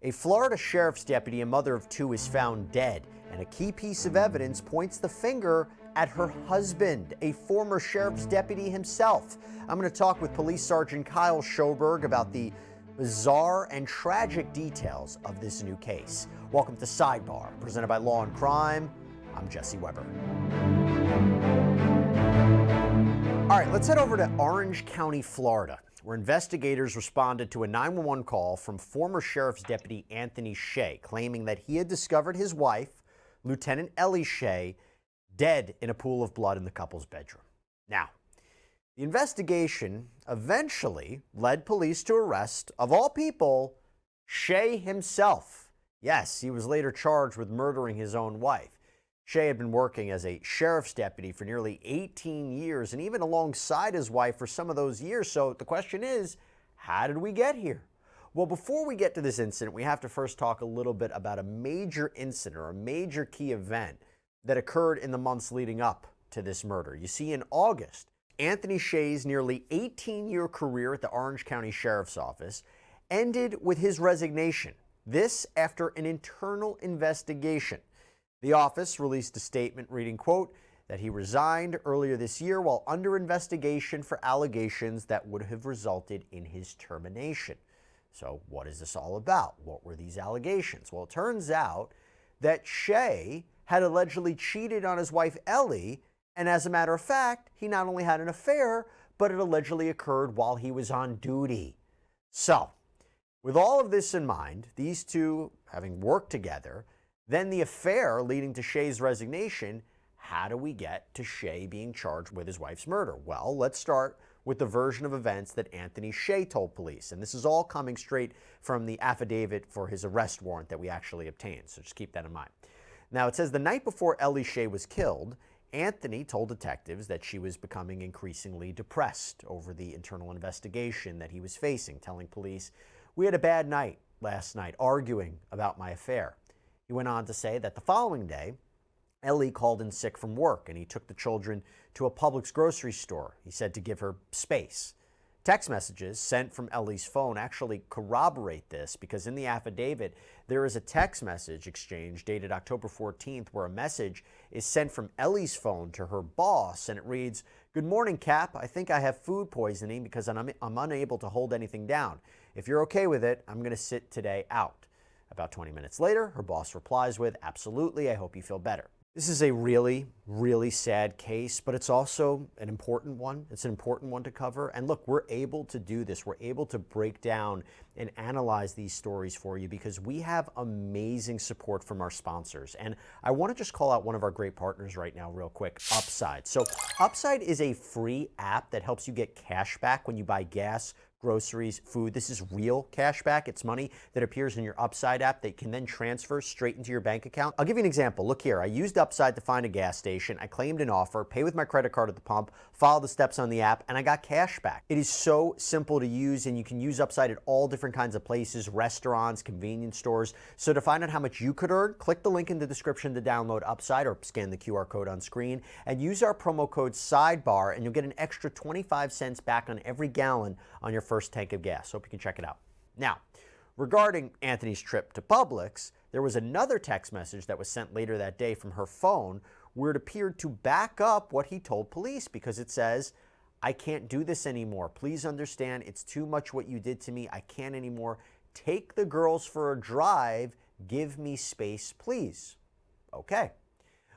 A Florida sheriff's deputy, a mother of two, is found dead, and a key piece of evidence points the finger at her husband, a former sheriff's deputy himself. I'm going to talk with Police Sergeant Kyle Shoberg about the bizarre and tragic details of this new case. Welcome to Sidebar, presented by Law&Crime. I'm Jesse Weber. All right, let's head over to Orange County, Florida, where investigators responded to a 911 call from former Sheriff's Deputy Anthony Shea, claiming that he had discovered his wife, Lieutenant Ellie Shea, dead in a pool of blood in the couple's bedroom. Now, the investigation eventually led police to arrest, of all people, Shea himself. Yes, he was later charged with murdering his own wife. Shea had been working as a sheriff's deputy for nearly 18 years and even alongside his wife for some of those years. So the question is, how did we get here? Well, before we get to this incident, we have to first talk a little bit about a major incident or a major key event that occurred in the months leading up to this murder. You see, in August, Anthony Shea's nearly 18-year career at the Orange County Sheriff's Office ended with his resignation. This after an internal investigation. The office released a statement reading, quote, that he resigned earlier this year while under investigation for allegations that would have resulted in his termination. So what is this all about? What were these allegations? Well, it turns out that Shea had allegedly cheated on his wife Ellie, and as a matter of fact, he not only had an affair, but it allegedly occurred while he was on duty. So, with all of this in mind, these two having worked together, then the affair leading to Shea's resignation, how do we get to Shea being charged with his wife's murder? Well, let's start with the version of events that Anthony Shea told police. And this is all coming straight from the affidavit for his arrest warrant that we actually obtained. So just keep that in mind. Now, it says the night before Ellie Shea was killed, Anthony told detectives that she was becoming increasingly depressed over the internal investigation that he was facing, telling police, "We had a bad night last night, arguing about my affair." He went on to say that the following day, Ellie called in sick from work and he took the children to a Publix grocery store. He said to give her space. Text messages sent from Ellie's phone actually corroborate this, because in the affidavit, there is a text message exchange dated October 14th where a message is sent from Ellie's phone to her boss, and it reads, "Good morning, Cap. I think I have food poisoning because I'm unable to hold anything down. If you're okay with it, I'm going to sit today out." About 20 minutes later, her boss replies with, "Absolutely, I hope you feel better." This is a really, really sad case, but it's also an important one. It's an important one to cover. And look, we're able to do this. We're able to break down and analyze these stories for you because we have amazing support from our sponsors. And I want to just call out one of our great partners right now real quick, Upside. So Upside is a free app that helps you get cash back when you buy gas, groceries, food. This is real cash back. It's money that appears in your Upside app that can then transfer straight into your bank account. I'll give you an example. Look here. I used Upside to find a gas station. I claimed an offer, pay with my credit card at the pump, follow the steps on the app, and I got cash back. It is so simple to use, and you can use Upside at all different kinds of places, restaurants, convenience stores. So to find out how much you could earn, click the link in the description to download Upside or scan the QR code on screen and use our promo code SIDEBAR, and you'll get an extra 25 cents back on every gallon on your first tank of gas. Hope you can check it out. Now, regarding Anthony's trip to Publix, there was another text message that was sent later that day from her phone where it appeared to back up what he told police, because it says, "I can't do this anymore. Please understand, it's too much what you did to me. I can't anymore. Take the girls for a drive. Give me space, please." Okay.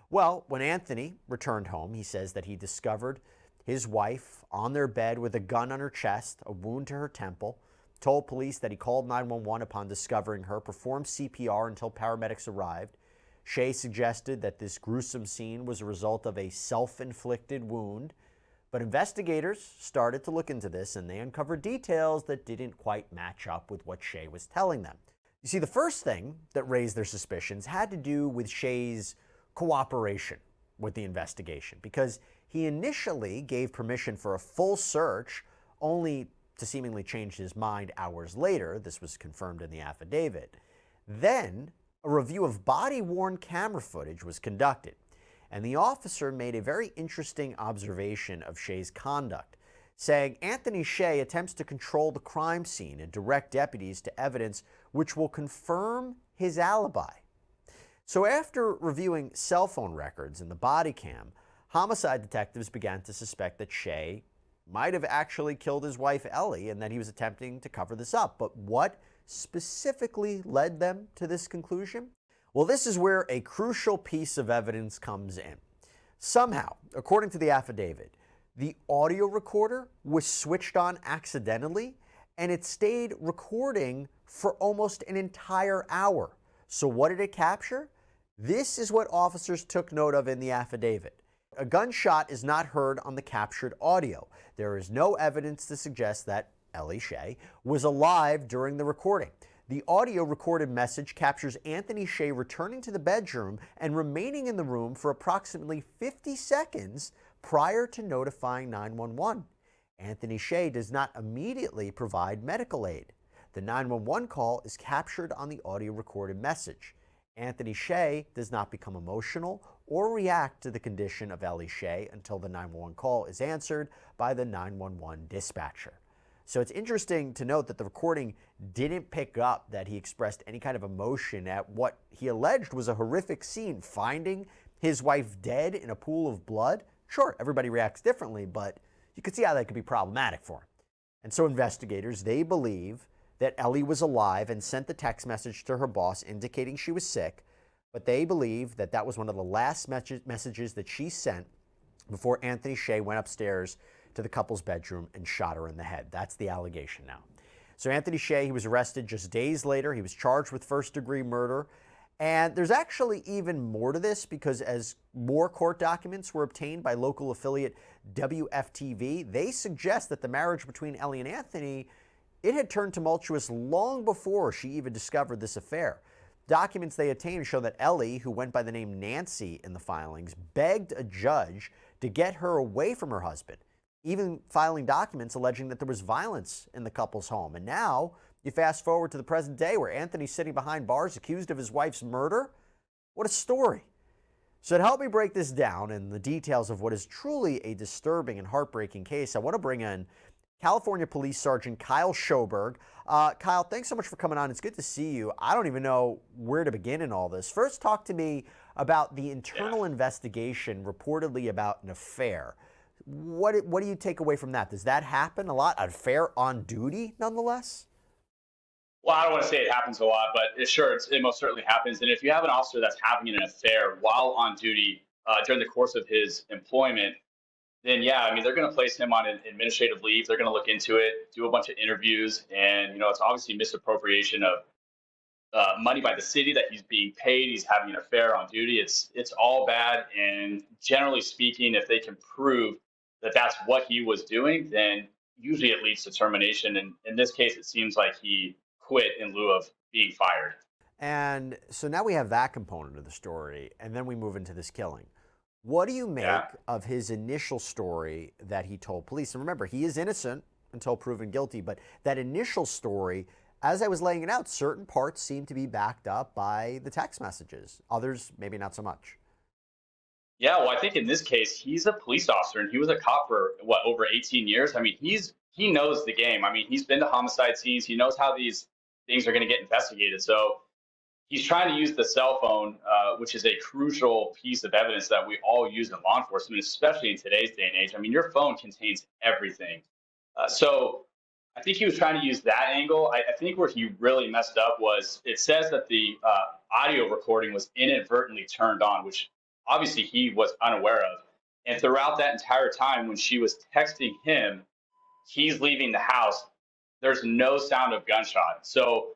Well, when Anthony returned home, he says that he discovered his wife on their bed with a gun on her chest, a wound to her temple, told police that he called 911 upon discovering her, performed CPR until paramedics arrived. Shea suggested that this gruesome scene was a result of a self-inflicted wound, but investigators started to look into this and they uncovered details that didn't quite match up with what Shea was telling them. You see, the first thing that raised their suspicions had to do with Shea's cooperation with the investigation, because he initially gave permission for a full search only to seemingly change his mind hours later. This was confirmed in the affidavit. Then a review of body-worn camera footage was conducted, and the officer made a very interesting observation of Shea's conduct, saying Anthony Shea attempts to control the crime scene and direct deputies to evidence which will confirm his alibi. So after reviewing cell phone records and the body cam, homicide detectives began to suspect that Shea might have actually killed his wife, Ellie, and that he was attempting to cover this up. But what specifically led them to this conclusion? Well, this is where a crucial piece of evidence comes in. Somehow, according to the affidavit, the audio recorder was switched on accidentally, and it stayed recording for almost an entire hour. So what did it capture? This is what officers took note of in the affidavit. A gunshot is not heard on the captured audio. There is no evidence to suggest that Ellie Shea was alive during the recording. The audio recorded message captures Anthony Shea returning to the bedroom and remaining in the room for approximately 50 seconds prior to notifying 911. Anthony Shea does not immediately provide medical aid. The 911 call is captured on the audio recorded message. Anthony Shea does not become emotional or react to the condition of Ellie Shea until the 911 call is answered by the 911 dispatcher. So it's interesting to note that the recording didn't pick up that he expressed any kind of emotion at what he alleged was a horrific scene, finding his wife dead in a pool of blood. Sure, everybody reacts differently, but you could see how that could be problematic for him. And so investigators, they believe that Ellie was alive and sent the text message to her boss indicating she was sick, but they believe that that was one of the last messages that she sent before Anthony Shea went upstairs to the couple's bedroom and shot her in the head. That's the allegation now. So Anthony Shea, he was arrested just days later. He was charged with first-degree murder. And there's actually even more to this, because as more court documents were obtained by local affiliate WFTV, they suggest that the marriage between Ellie and Anthony, it had turned tumultuous long before she even discovered this affair. Documents they obtained show that Ellie, who went by the name Nancy in the filings, begged a judge to get her away from her husband, even filing documents alleging that there was violence in the couple's home. And now you fast forward to the present day where Anthony's sitting behind bars accused of his wife's murder. What a story. So to help me break this down and the details of what is truly a disturbing and heartbreaking case, I want to bring in California Police Sergeant Kyle Shoberg. Kyle, thanks so much for coming on. It's good to see you. I don't even know where to begin in all this. First, talk to me about the internal investigation reportedly about an affair. What do you take away from that? Does that happen a lot? An affair on duty, nonetheless? Well, I don't want to say it happens a lot, but it most certainly happens. And if you have an officer that's having an affair while on duty during the course of his employment, then yeah, I mean, they're going to place him on an administrative leave. They're going to look into it, do a bunch of interviews, and it's obviously misappropriation of money by the city that he's being paid. He's having an affair on duty. It's all bad. And generally speaking, if they can prove that that's what he was doing, then usually it leads to termination. And in this case, it seems like he quit in lieu of being fired. And so now we have that component of the story, and then we move into this killing. What do you make of his initial story that he told police? And remember, he is innocent until proven guilty, but that initial story, as I was laying it out, certain parts seem to be backed up by the text messages. Others, maybe not so much. Yeah, well, I think in this case, he's a police officer, and he was a cop for over 18 years. I mean, he knows the game. I mean, he's been to homicide scenes. He knows how these things are going to get investigated. So he's trying to use the cell phone, which is a crucial piece of evidence that we all use in law enforcement, especially in today's day and age. I mean, your phone contains everything. So I think he was trying to use that angle. I think where he really messed up was it says that the audio recording was inadvertently turned on, which obviously he was unaware of. And throughout that entire time when she was texting him, he's leaving the house, there's no sound of gunshot. So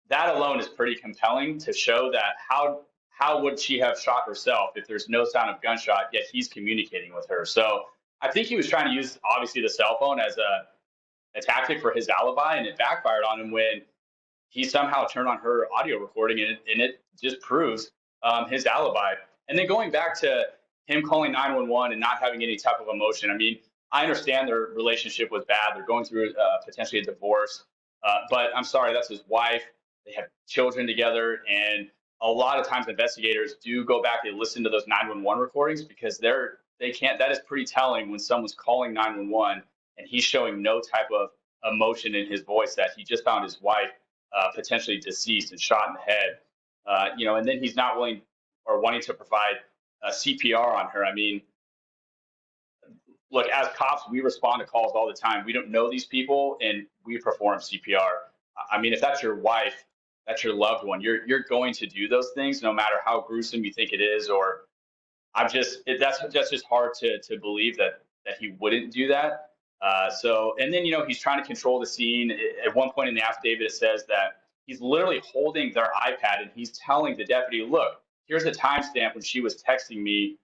that alone is pretty compelling to show that how would she have shot herself if there's no sound of gunshot, yet he's communicating with her. So I think he was trying to use, obviously, the cell phone as a tactic for his alibi, and it backfired on him when he somehow turned on her audio recording, and it just proves his alibi. And then going back to him calling 911 and not having any type of emotion, I mean, I understand their relationship was bad. They're going through potentially a divorce, but I'm sorry, that's his wife. They have children together, and a lot of times investigators do go back and listen to those 911 recordings because they can't. That is pretty telling when someone's calling 911 and he's showing no type of emotion in his voice that he just found his wife potentially deceased and shot in the head. And then he's not willing or wanting to provide CPR on her. I mean, look, as cops, we respond to calls all the time. We don't know these people, and we perform CPR. I mean, if that's your wife, that's your loved one, you're going to do those things, no matter how gruesome you think it is. Or that's just hard to believe that he wouldn't do that. And then he's trying to control the scene. At one point in the affidavit, it says that he's literally holding their iPad and he's telling the deputy, "Look, here's a timestamp when she was texting me."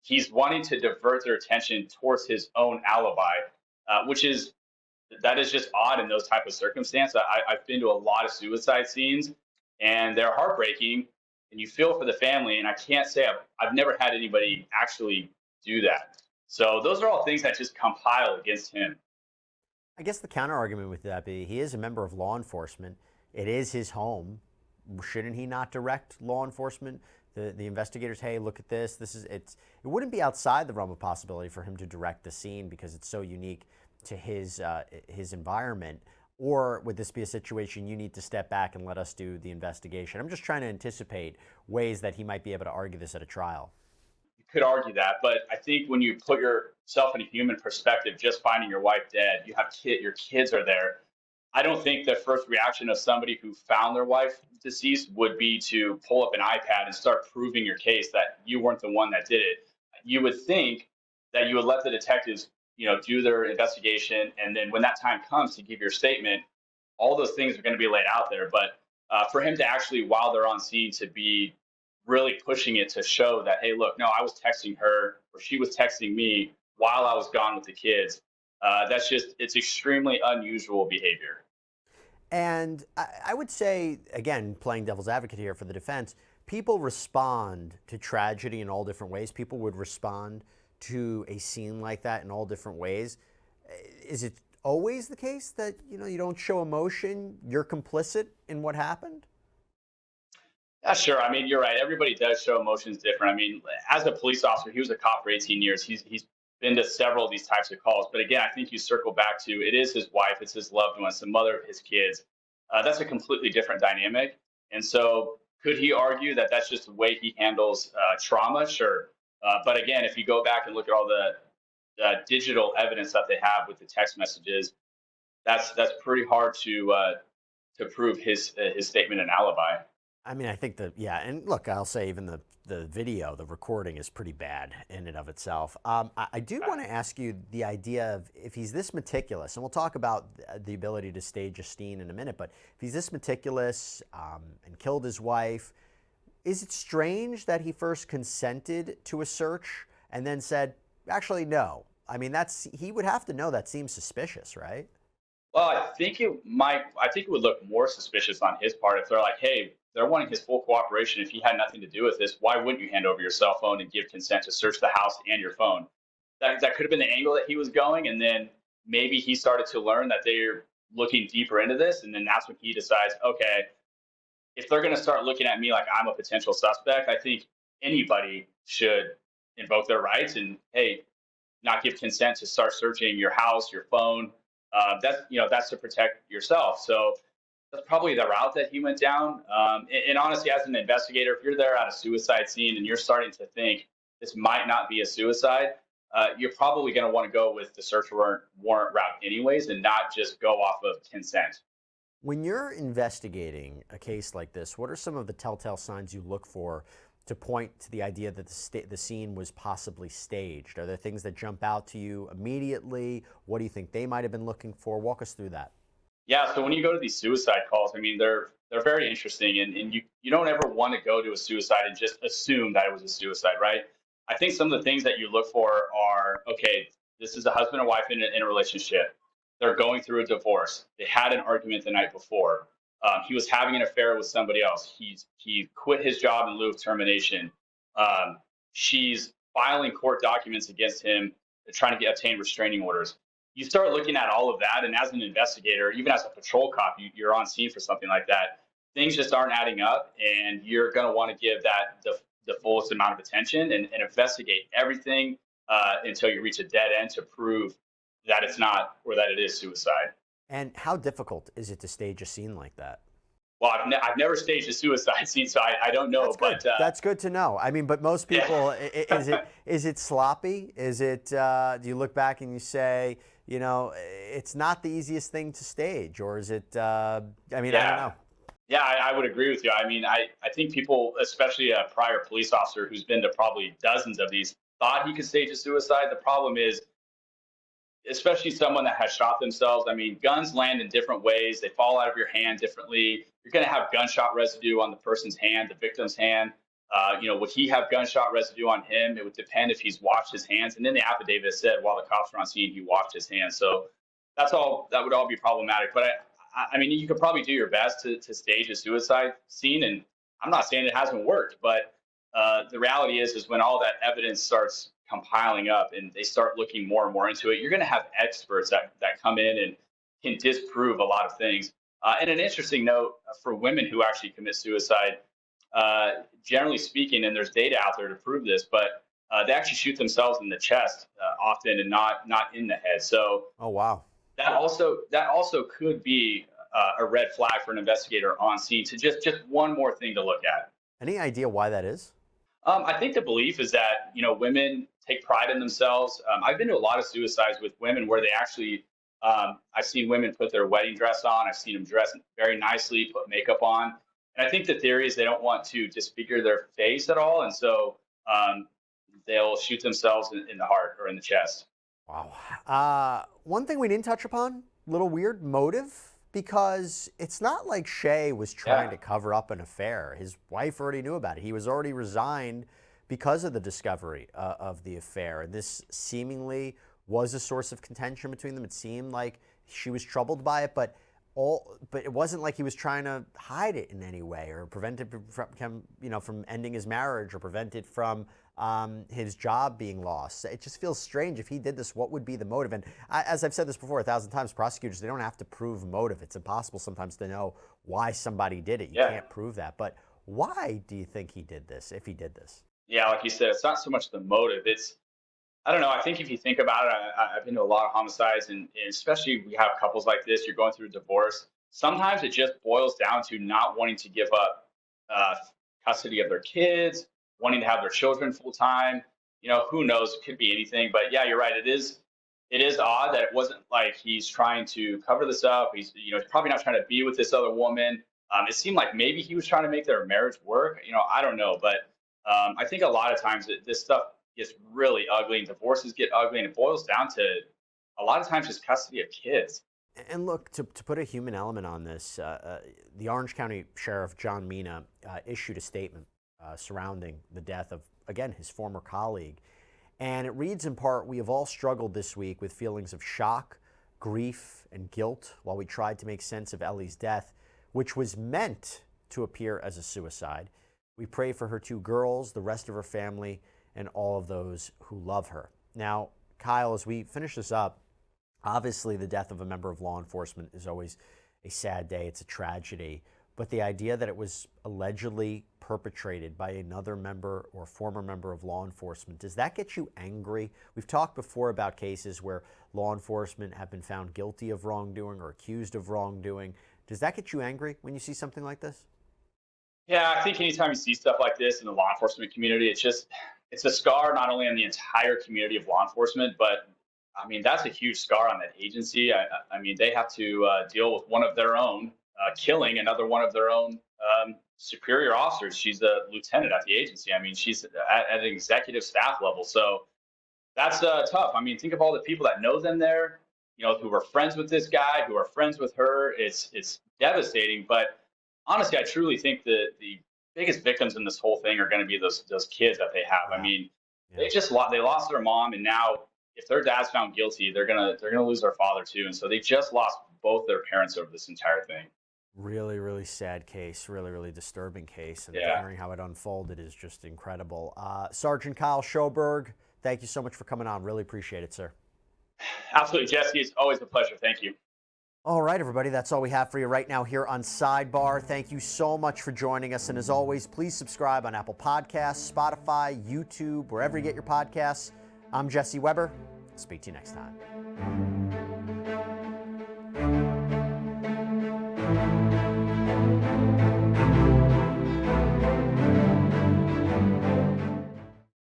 He's wanting to divert their attention towards his own alibi, which is that is just odd in those type of circumstances. I've been to a lot of suicide scenes, and they're heartbreaking, and you feel for the family. And I can't say I've never had anybody actually do that. So those are all things that just compile against him. I guess the counter argument with that be he is a member of law enforcement. It is his home. Shouldn't he not direct law enforcement, the investigators? Hey, look at this. It wouldn't be outside the realm of possibility for him to direct the scene because it's so unique to his environment. Or would this be a situation you need to step back and let us do the investigation? I'm just trying to anticipate ways that he might be able to argue this at a trial. You could argue that, but I think when you put yourself in a human perspective, just finding your wife dead, you have your kids are there. I don't think the first reaction of somebody who found their wife deceased would be to pull up an iPad and start proving your case that you weren't the one that did it. You would think that you would let the detectives, do their investigation, and then when that time comes to give your statement, all those things are going to be laid out there. But for him to actually, while they're on scene, to be really pushing it to show that, hey, look, no, I was texting her or she was texting me while I was gone with the kids. It's extremely unusual behavior. And I would say, again, playing devil's advocate here for the defense, people respond to tragedy in all different ways. People would respond to a scene like that in all different ways. Is it always the case that, you don't show emotion, you're complicit in what happened? Yeah, sure. I mean, you're right. Everybody does show emotions different. I mean, as a police officer, he was a cop for 18 years. He's been to several of these types of calls. But again, I think you circle back to it is his wife, it's his loved one, it's the mother of his kids. That's a completely different dynamic. And so could he argue that that's just the way he handles trauma? Sure. But again, if you go back and look at all the digital evidence that they have with the text messages, that's pretty hard to prove his statement and alibi. I mean, I think and look, I'll say even the video, the recording is pretty bad in and of itself. I do want to ask you the idea of if he's this meticulous, and we'll talk about the ability to stage a scene in a minute, but if he's this meticulous and killed his wife, is it strange that he first consented to a search and then said, actually, no? I mean, he would have to know that seems suspicious, right? Well, I think it would look more suspicious on his part if they're like, hey, they're wanting his full cooperation. If he had nothing to do with this, why wouldn't you hand over your cell phone and give consent to search the house and your phone? That could have been the angle that he was going. And then maybe he started to learn that they're looking deeper into this. And then that's when he decides, okay, if they're going to start looking at me like I'm a potential suspect, I think anybody should invoke their rights and, hey, not give consent to start searching your house, your phone. That's to protect yourself. So that's probably the route that he went down. And honestly, as an investigator, if you're there at a suicide scene and you're starting to think this might not be a suicide, you're probably going to want to go with the search warrant route anyways, and not just go off of consent. When you're investigating a case like this, what are some of the telltale signs you look for to point to the idea that the scene was possibly staged? Are there things that jump out to you immediately? What do you think they might have been looking for? Walk us through that. Yeah, so when you go to these suicide calls, I mean, they're very interesting, and you don't ever want to go to a suicide and just assume that it was a suicide, right? I think some of the things that you look for are, okay, this is a husband and wife in a relationship. They're going through a divorce. They had an argument the night before. He was having an affair with somebody else. He quit his job in lieu of termination. She's filing court documents against him, trying to obtain restraining orders. You start looking at all of that, and as an investigator, even as a patrol cop, you're on scene for something like that. Things just aren't adding up, and you're going to want to give that the fullest amount of attention and investigate everything until you reach a dead end to prove that it's not or that it is suicide. And how difficult is it to stage a scene like that? Well, I've never staged a suicide scene, so I don't know. That's good. That's good to know. I mean, but most people, yeah. is it sloppy? Is it? Do you look back and you say, it's not the easiest thing to stage, or is it? I don't know. Yeah, I would agree with you. I mean, I think people, especially a prior police officer who's been to probably dozens of these, thought he could stage a suicide. The problem is, especially someone that has shot themselves. I mean, guns land in different ways. They fall out of your hand differently. You're going to have gunshot residue on the person's hand, the victim's hand. Would he have gunshot residue on him? It would depend if he's washed his hands. And then the affidavit said while the cops were on scene, he washed his hands. So that would all be problematic. But I mean, you could probably do your best to stage a suicide scene. And I'm not saying it hasn't worked, but the reality is when all that evidence starts compiling up and they start looking more and more into it, you're going to have experts that come in and can disprove a lot of things. And an interesting note for women who actually commit suicide, generally speaking, and there's data out there to prove this, but they actually shoot themselves in the chest often and not in the head. So, oh wow, that also could be a red flag for an investigator on scene to just one more thing to look at. Any idea why that is? I think the belief is that women take pride in themselves. I've been to a lot of suicides with women where they actually, I've seen women put their wedding dress on. I've seen them dress very nicely, put makeup on. And I think the theory is they don't want to disfigure their face at all. And so they'll shoot themselves in the heart or in the chest. Wow. One thing we didn't touch upon, little weird, motive, because it's not like Shea was trying to cover up an affair. His wife already knew about it. He was already resigned because of the discovery of the affair. And this seemingly was a source of contention between them. It seemed like she was troubled by it, but it wasn't like he was trying to hide it in any way or prevent it from ending his marriage or prevent it from his job being lost. It just feels strange. If he did this, what would be the motive? And as I've said this before 1,000 times, prosecutors, they don't have to prove motive. It's impossible sometimes to know why somebody did it. You can't prove that. But why do you think he did this, if he did this? Yeah, like you said, it's not so much the motive. I don't know. I think if you think about it, I've been to a lot of homicides, and especially we have couples like this, you're going through a divorce. Sometimes it just boils down to not wanting to give up custody of their kids, wanting to have their children full time. Who knows? It could be anything. But yeah, you're right. It is odd that it wasn't like he's trying to cover this up. He's probably not trying to be with this other woman. It seemed like maybe he was trying to make their marriage work. I don't know. But I think a lot of times this stuff gets really ugly and divorces get ugly, and it boils down to a lot of times just custody of kids. And look, to put a human element on this, the Orange County Sheriff John Minas issued a statement surrounding the death of, again, his former colleague. And it reads in part, "We have all struggled this week with feelings of shock, grief, and guilt while we tried to make sense of Ellie's death, which was meant to appear as a suicide. We pray for her 2 girls, the rest of her family, and all of those who love her." Now, Kyle, as we finish this up, obviously the death of a member of law enforcement is always a sad day. It's a tragedy. But the idea that it was allegedly perpetrated by another member or former member of law enforcement, does that get you angry? We've talked before about cases where law enforcement have been found guilty of wrongdoing or accused of wrongdoing. Does that get you angry when you see something like this? Yeah, I think anytime you see stuff like this in the law enforcement community, it's a scar not only on the entire community of law enforcement, but I mean, that's a huge scar on that agency. I mean, they have to deal with one of their own killing another one of their own superior officers. She's a lieutenant at the agency. I mean, she's at an executive staff level. So that's tough. I mean, think of all the people that know them there, who were friends with this guy, who are friends with her. It's devastating. But honestly, I truly think that the biggest victims in this whole thing are going to be those kids that they have. I mean, they lost their mom, and now if their dad's found guilty, they're gonna lose their father too. And so they just lost both their parents over this entire thing. Really, really sad case. Really, really disturbing case. And hearing how it unfolded is just incredible. Sergeant Kyle Shoberg, thank you so much for coming on. Really appreciate it, sir. Absolutely, Jesse. It's always a pleasure. Thank you. All right, everybody, that's all we have for you right now here on Sidebar. Thank you so much for joining us. And as always, please subscribe on Apple Podcasts, Spotify, YouTube, wherever you get your podcasts. I'm Jesse Weber. Speak to you next time.